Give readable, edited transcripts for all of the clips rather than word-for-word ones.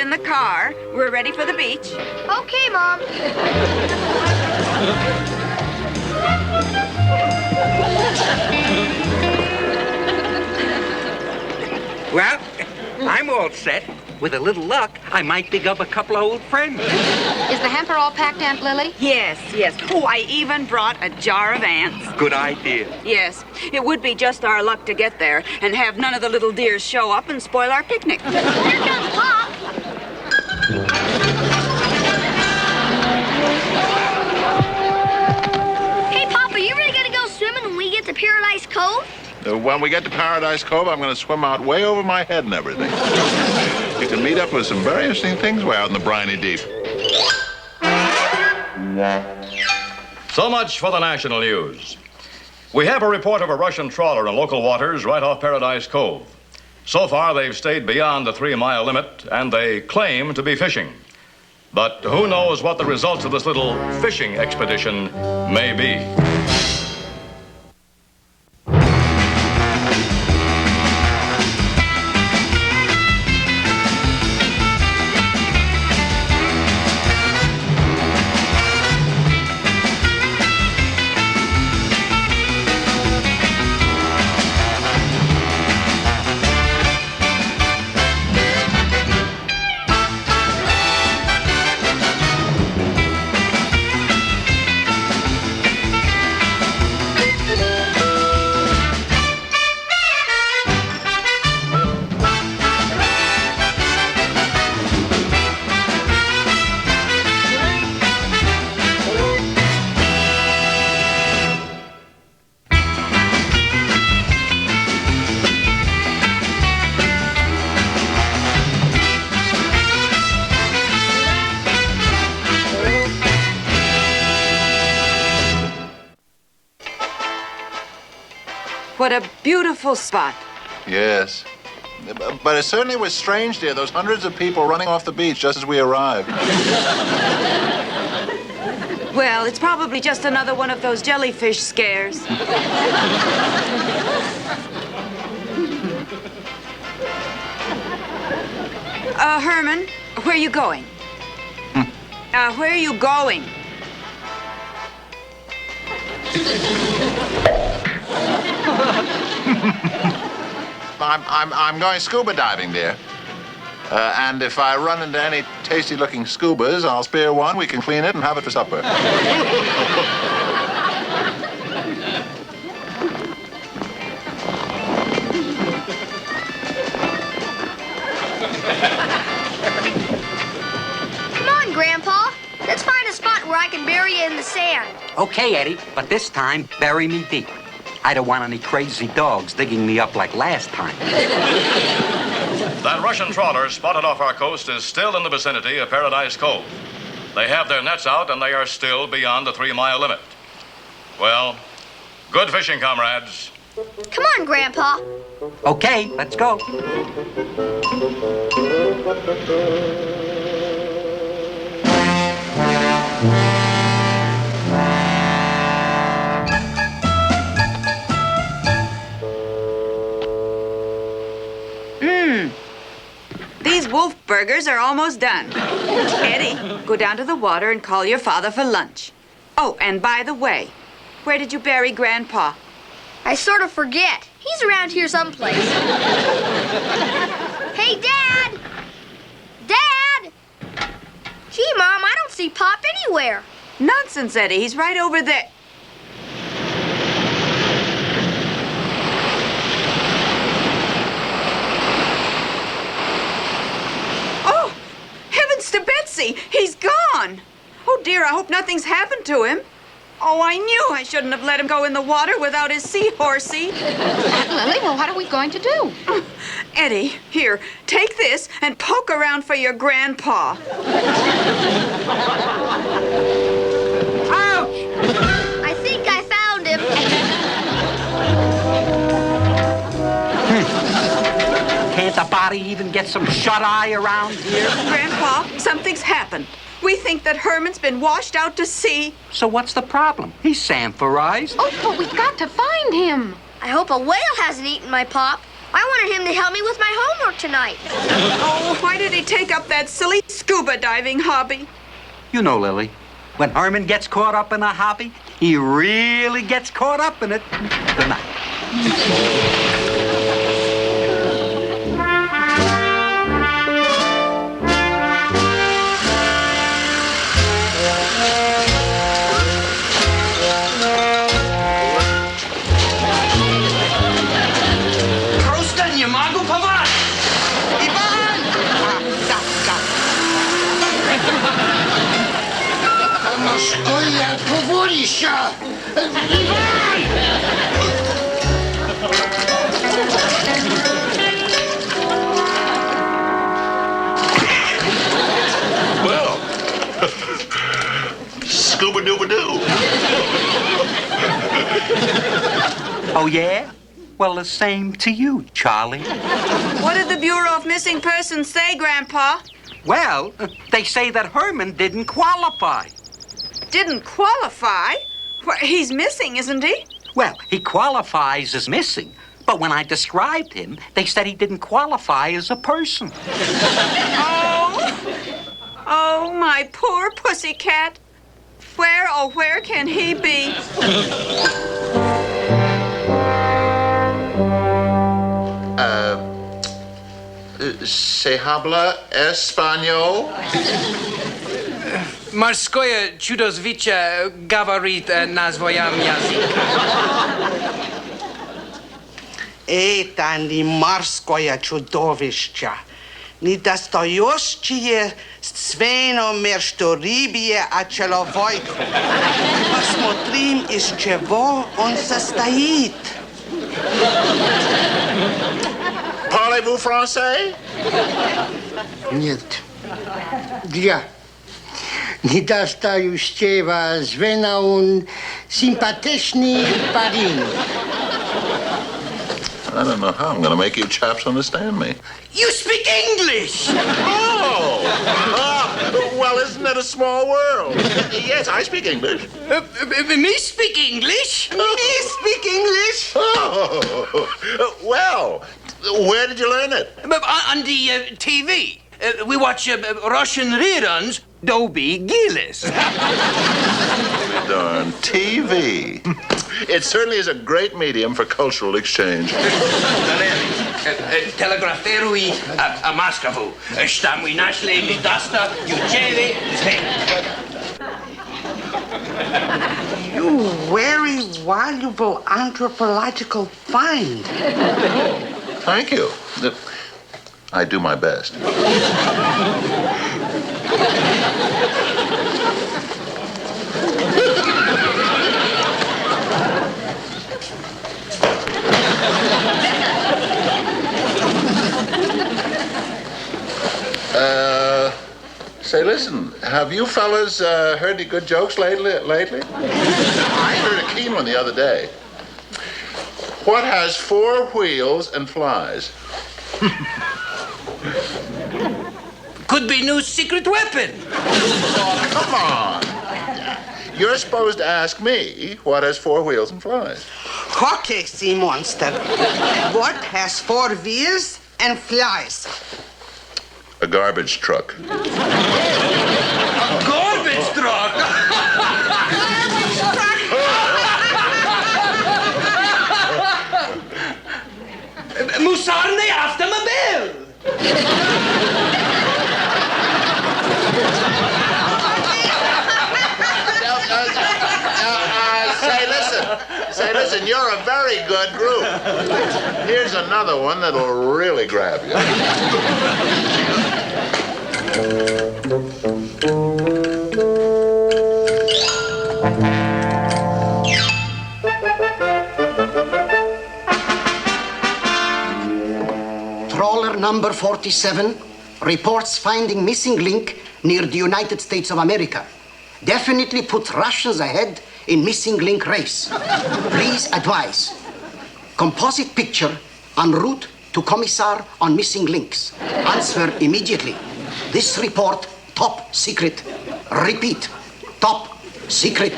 in the car. We're ready for the beach. Okay, Mom. Well, I'm all set. With a little luck, I might dig up a couple of old friends. Is the hamper all packed, Aunt Lily? Yes, yes. Oh, I even brought a jar of ants. Good idea. Yes, it would be just our luck to get there and have none of the little dears show up and spoil our picnic. Here comes Pop. Hey, Pop, are you really going to go swimming when we get to Paradise Cove? When we get to Paradise Cove, I'm going to swim out way over my head and everything. You can meet up with some very interesting things way out in the briny deep. So much for the national news. We have a report of a Russian trawler in local waters right off Paradise Cove. So far, they've stayed beyond the 3-mile limit, and they claim to be fishing. But who knows what the results of this little fishing expedition may be. What a beautiful spot. Yes. But it certainly was strange, dear, those hundreds of people running off the beach just as we arrived. Well, it's probably just another one of those jellyfish scares. Herman, where are you going? Where are you going? I'm going scuba diving, dear. And if I run into any tasty-looking scubas, I'll spear one, we can clean it, and have it for supper. Come on, Grandpa. Let's find a spot where I can bury you in the sand. Okay, Eddie, but this time, bury me deep. I don't want any crazy dogs digging me up like last time. That Russian trawler spotted off our coast is still in the vicinity of Paradise Cove. They have their nets out, and they are still beyond the 3-mile limit. Well, good fishing, comrades. Come on, Grandpa. Okay, let's go. These wolf burgers are almost done. Eddie, go down to the water and call your father for lunch. Oh, and by the way, where did you bury Grandpa? I sort of forget. He's around here someplace. Hey, Dad! Dad! Gee, Mom, I don't see Pop anywhere. Nonsense, Eddie. He's right over there. Oh, heavens to Betsy! He's gone! Oh, dear, I hope nothing's happened to him. Oh, I knew I shouldn't have let him go in the water without his seahorsie. Aunt Lily, well, what are we going to do? Eddie, here, take this and poke around for your grandpa. Ouch! I think I found him. Can't the body even get some shut-eye around here? Grandpa, something's happened. We think that Herman's been washed out to sea. So what's the problem? He's sanforized. Oh, but we've got to find him. I hope a whale hasn't eaten my Pop. I wanted him to help me with my homework tonight. Oh, why did he take up that silly scuba diving hobby? You know, Lily, when Herman gets caught up in a hobby, he really gets caught up in it. Good night. Prostą nie mogę poważnie. Iwan! Морское поборище! Well, scuba dooba doo. Oh, yeah? Well, the same to you, Charlie. What did the Bureau of Missing Persons say, Grandpa? Well, they say that Herman didn't qualify. Didn't qualify? Well, he's missing, isn't he? Well, he qualifies as missing, but when I described him, they said he didn't qualify as a person. Oh, my poor pussycat. Where, oh, where can he be? Se habla español? Морское чудовище говорит на своем языке. Это не морское чудовище, не достающее свино между рыбье и человеку. Посмотрим, из чего он состоит. Parlez-vous français? Нет. Я. Недостающего звена он симпатичный парень. I don't know how I'm going to make you chaps understand me. You speak English! Oh! Well, isn't that a small world? Yes, I speak English. Me speak English? Me speak English? Oh! Well, where did you learn it? On the TV. We watch Russian reruns. Dobie Gillis. Darn TV. It certainly is a great medium for cultural exchange. Telegraferuj a Moskowu. Sztamuj naśle mi dasta, juchewy, You very valuable anthropological find. Thank you. I do my best. Say, listen, have you fellas heard any good jokes lately? I heard a keen one the other day. What has 4 wheels and flies? Could be new secret weapon. Oh, come on. You're supposed to ask me what has 4 wheels and flies. Okay, sea monster. What has 4 wheels and flies? A garbage truck. Garbage truck. Musarny automobil. Say, listen, you're a very good group. Here's another one that'll really grab you. Trawler number 47 reports finding missing link near the United States of America. Definitely put Russians ahead in missing link race. Please advise. Composite picture en route to Commissar on missing links. Answer immediately. This report top secret. Repeat, top secret.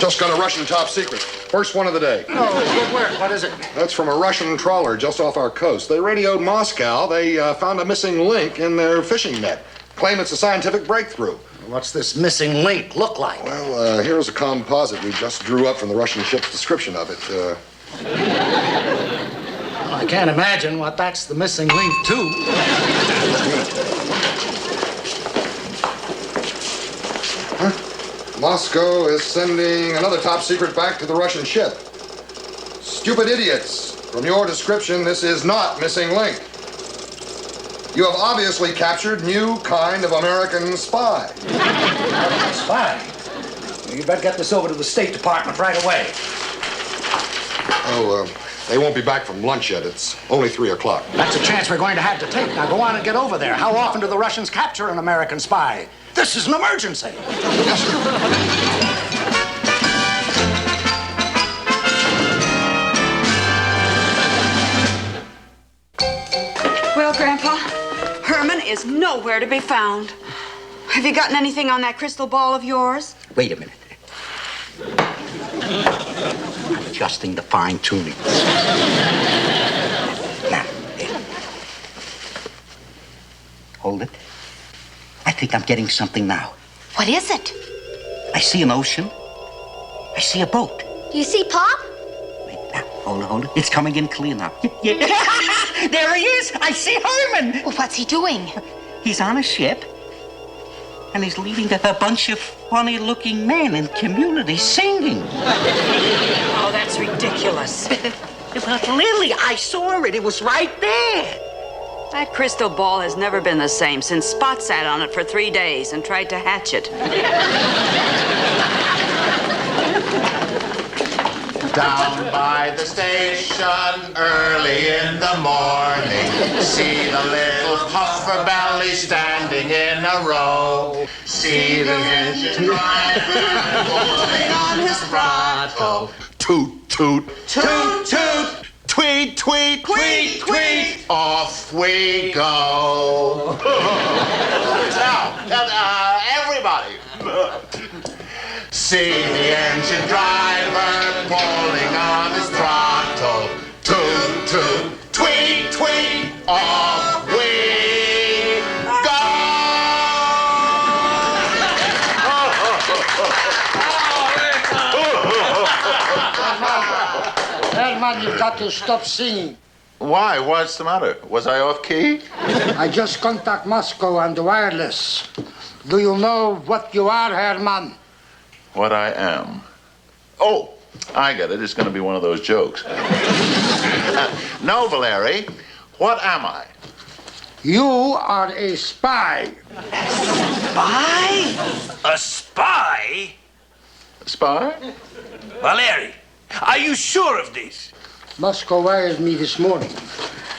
Just got a Russian top secret. First one of the day. Oh, good work. What is it? That's from a Russian trawler just off our coast. They radioed Moscow. They found a missing link in their fishing net. Claim it's a scientific breakthrough. What's this missing link look like? Well, here's a composite we just drew up from the Russian ship's description of it. I can't imagine what that's the missing link to. Moscow is sending another top secret back to the Russian ship. Stupid idiots. From your description, this is not missing link. You have obviously captured new kind of American spy. Spy? You better get this over to the State Department right away. Oh, they won't be back from lunch yet. It's only 3 o'clock. That's a chance we're going to have to take. Now go on and get over there. How often do the Russians capture an American spy? This is an emergency. Yes, sir. Well, Grandpa, Herman is nowhere to be found. Have you gotten anything on that crystal ball of yours? Wait a minute. I'm adjusting the fine tuning. Now, hold it. I think I'm getting something now. What is it? I see an ocean. I see a boat. Do you see Pop? Wait, now, hold it. It's coming in clear now. There he is. I see Herman. Well, what's he doing? He's on a ship, and he's leading a bunch of funny-looking men in community singing. Oh, that's ridiculous. But Lily, I saw it. It was right there. That crystal ball has never been the same since Spot sat on it for 3 days and tried to hatch it. Down by the station early in the morning, see the little puffer belly standing in a row. See the engine driver pulling on his throttle. Toot, toot, toot, toot. Tweet, tweet, tweet, tweet. Off we go. Now, everybody. See the engine driver pulling on his throttle. Toot, toot, tweet, tweet. Off we go. Herman, you've got to stop singing. Why? What's the matter? Was I off key? I just contact Moscow on the wireless. Do you know what you are, Herman? What I am? Oh, I get it. It's going to be one of those jokes. No, Valeri. What am I? You are a spy. Spy? A spy? Spy? Valeri, are you sure of this? Moscow wired me this morning.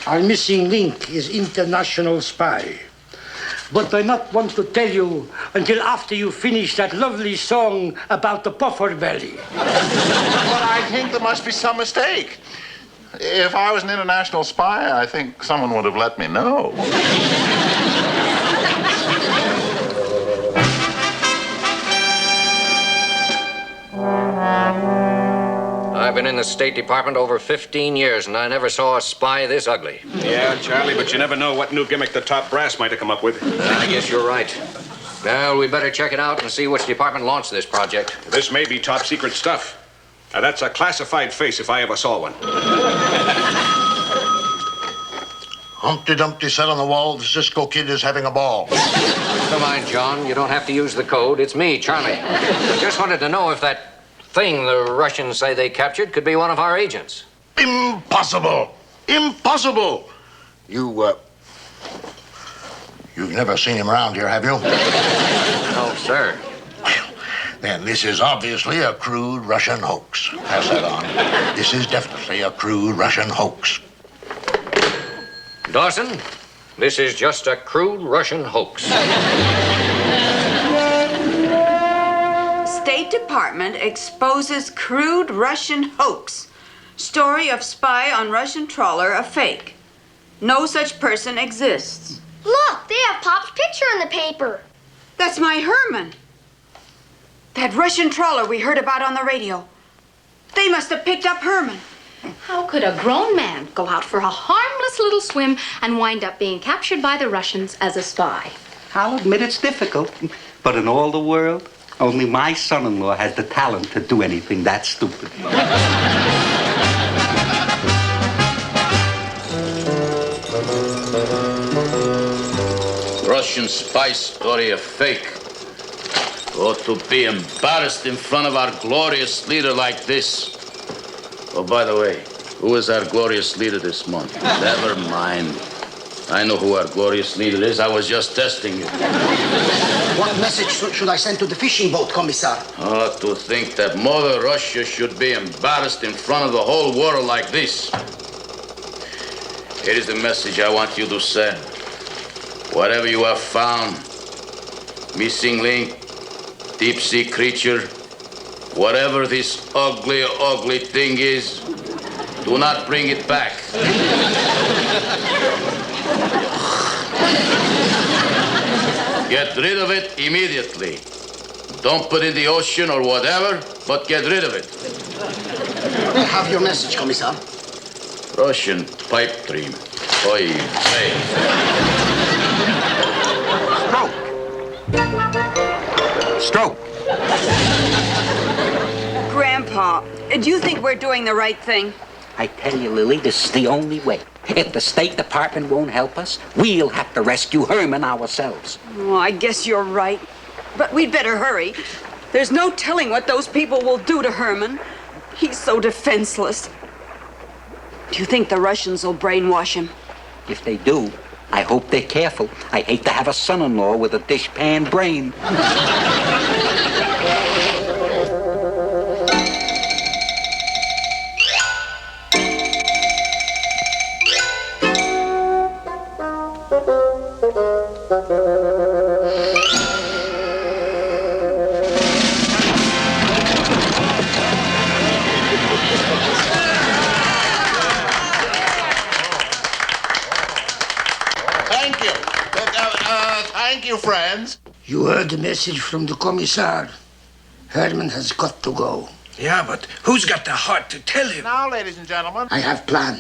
Our missing link is international spy. But I not want to tell you until after you finish that lovely song about the puffer belly. But I think there must be some mistake. If I was an international spy, I think someone would have let me know. I've been in the State Department over 15 years, and I never saw a spy this ugly. Yeah, Charlie, but you never know what new gimmick the top brass might have come up with. I guess you're right. Well, we better check it out and see which department launched this project. This may be top secret stuff. Now, that's a classified face if I ever saw one. Humpty Dumpty said on the wall, the Cisco Kid is having a ball. Never mind, John. You don't have to use the code. It's me, Charlie. Just wanted to know if that thing the Russians say they captured could be one of our agents. Impossible! Impossible! You've never seen him around here, have you? No, sir. Well, then this is obviously a crude Russian hoax. Pass that on. This is definitely a crude Russian hoax. Dawson, this is just a crude Russian hoax. State Department exposes crude Russian hoax. Story of spy on Russian trawler a fake. No such person exists. Look, they have Pop's picture in the paper. That's my Herman. That Russian trawler we heard about on the radio. They must have picked up Herman. How could a grown man go out for a harmless little swim and wind up being captured by the Russians as a spy? I'll admit it's difficult, but in all the world, only my son-in-law has the talent to do anything that stupid. Russian spy story a fake. Ought to be embarrassed in front of our glorious leader like this. Oh, by the way, who is our glorious leader this month? Never mind. I know who our glorious leader is. I was just testing you. What message should I send to the fishing boat, Commissar? Oh, to think that Mother Russia should be embarrassed in front of the whole world like this. Here is the message I want you to send. Whatever you have found, missing link, deep sea creature, whatever this ugly, ugly thing is, do not bring it back. Get rid of it immediately. Don't put it in the ocean or whatever, but get rid of it. I have your message, Commissar. Russian pipe dream. Oi, say. Stroke. Grandpa, do you think we're doing the right thing? I tell you, Lily, this is the only way. If the State Department won't help us, we'll have to rescue Herman ourselves. Oh, I guess you're right. But we'd better hurry. There's no telling what those people will do to Herman. He's so defenseless. Do you think the Russians will brainwash him? If they do, I hope they're careful. I hate to have a son-in-law with a dishpan brain. Thank you, friends. You heard the message from the Commissar. Herman has got to go. Yeah, but who's got the heart to tell him? Now, ladies and gentlemen. I have plan.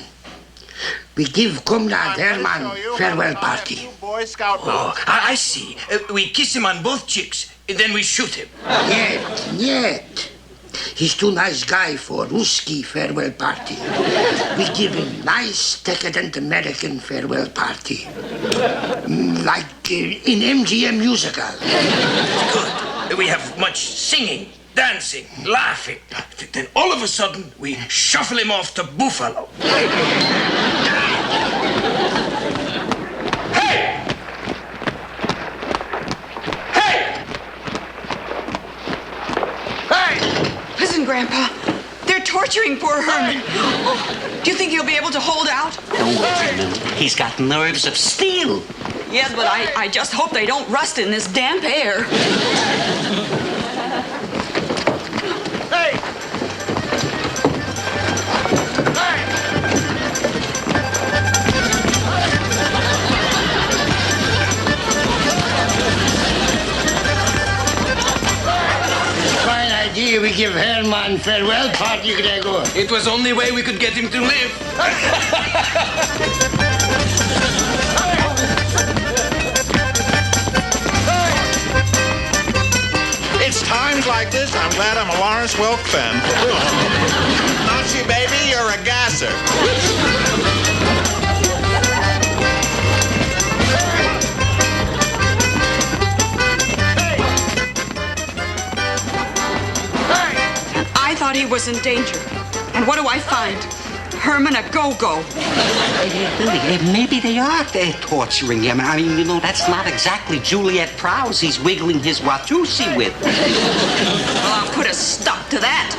We give Comrade Herman farewell party. Boy Scout. Oh, I see. We kiss him on both cheeks, and then we shoot him. Yet. He's too nice guy for Ruski farewell party. We give him nice, decadent American farewell party. Like in MGM musical. Good. We have much singing, dancing, laughing. Then all of a sudden, we shuffle him off to Buffalo. Listen, Grandpa. They're torturing poor Herman. Do you think he'll be able to hold out? Don't worry, Lily. He's got nerves of steel. Yes, but I just hope they don't rust in this damp air. We give Herman farewell party, Gregor. It was the only way we could get him to live. It's times like this I'm glad I'm a Lawrence Welk fan. Aren't you, baby? You're a gasser. I thought he was in danger. And what do I find? Herman a go-go. Lily, maybe they are torturing him. I mean, you know, that's not exactly Juliet Prowse he's wiggling his Watusi with. Well, I'll put a stop to that.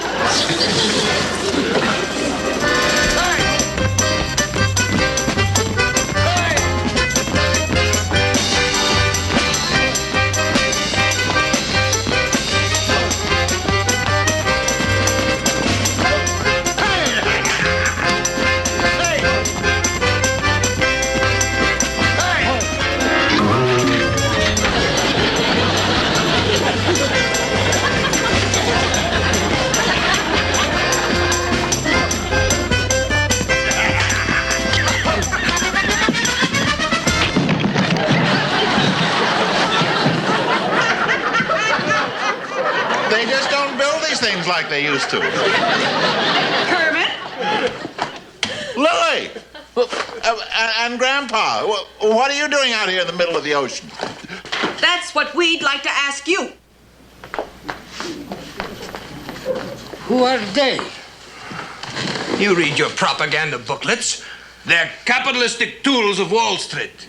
like they used to. Herman? Lily! And Grandpa, what are you doing out here in the middle of the ocean? That's what we'd like to ask you. Who are they? You read your propaganda booklets. They're capitalistic tools of Wall Street.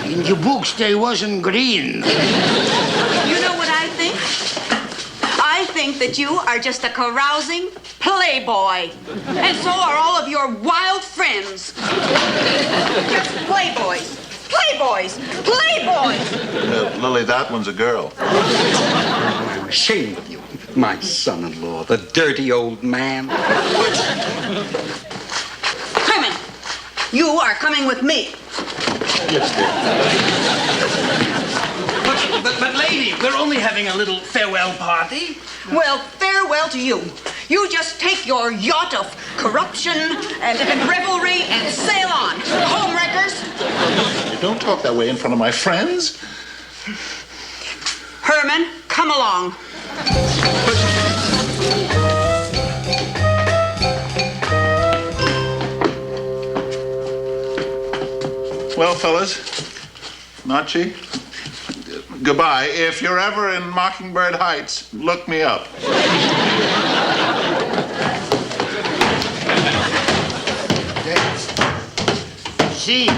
In the books, they wasn't green. You know what I think? I think that you are just a carousing playboy. And so are all of your wild friends. Just playboys. Playboys. Playboys. Lily, that one's a girl. I'm ashamed of you, my son-in-law, the dirty old man. Herman, you are coming with me. Yes, dear. But lady, we're only having a little farewell party. Well, farewell to you. You just take your yacht of corruption and revelry and sail on. Home wreckers. Don't talk that way in front of my friends. Herman, come along. Well, fellas, Nachi, goodbye. If you're ever in Mockingbird Heights, look me up. See,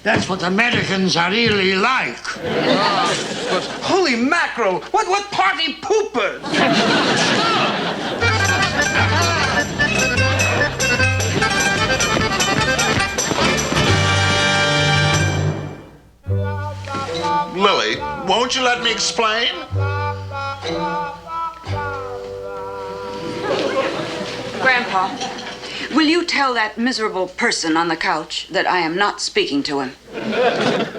that's what Americans are really like. But holy mackerel, what party poopers! Lily, won't you let me explain? Grandpa, will you tell that miserable person on the couch that I am not speaking to him?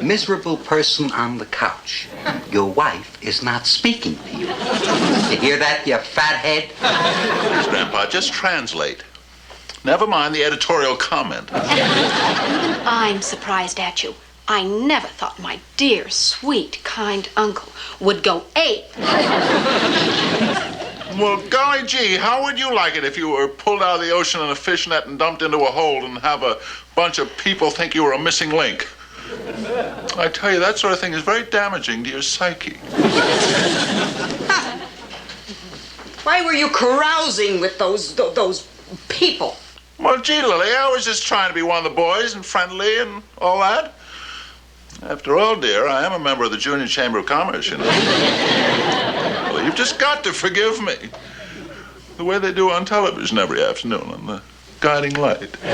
Miserable person on the couch. Your wife is not speaking to you. You hear that, you fathead? Please, Grandpa, just translate. Never mind the editorial comment. Even I'm surprised at you. I never thought my dear, sweet, kind uncle would go ape. Well, golly gee, how would you like it if you were pulled out of the ocean in a fish net and dumped into a hole and have a bunch of people think you were a missing link? I tell you, that sort of thing is very damaging to your psyche. Why were you carousing with those people? Well, gee, Lily, I was just trying to be one of the boys and friendly and all that. After all, dear, I am a member of the Junior Chamber of Commerce, you know. Well, you've just got to forgive me. The way they do on television every afternoon on the guiding light. Go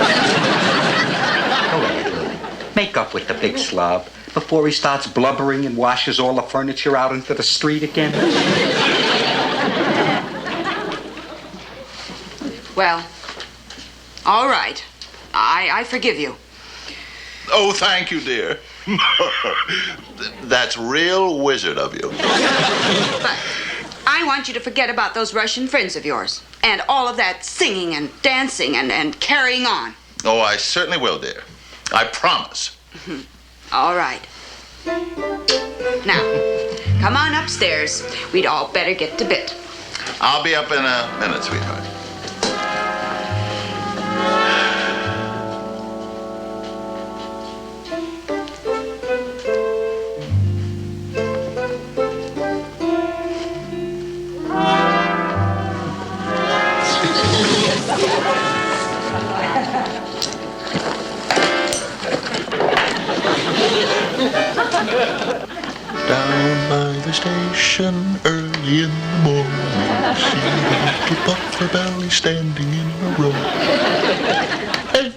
ahead, Lily. Make up with the big slob before he starts blubbering and washes all the furniture out into the street again. Well, all right. I forgive you. Oh, thank you, dear. That's real wizard of you. But I want you to forget about those Russian friends of yours and all of that singing and dancing and carrying on. Oh, I certainly will, dear. I promise. All right. Now, come on upstairs. We'd all better get to bed. I'll be up in a minute, sweetheart. Down by the station early in the morning, see the little Puffer Belly standing in a row. Hey!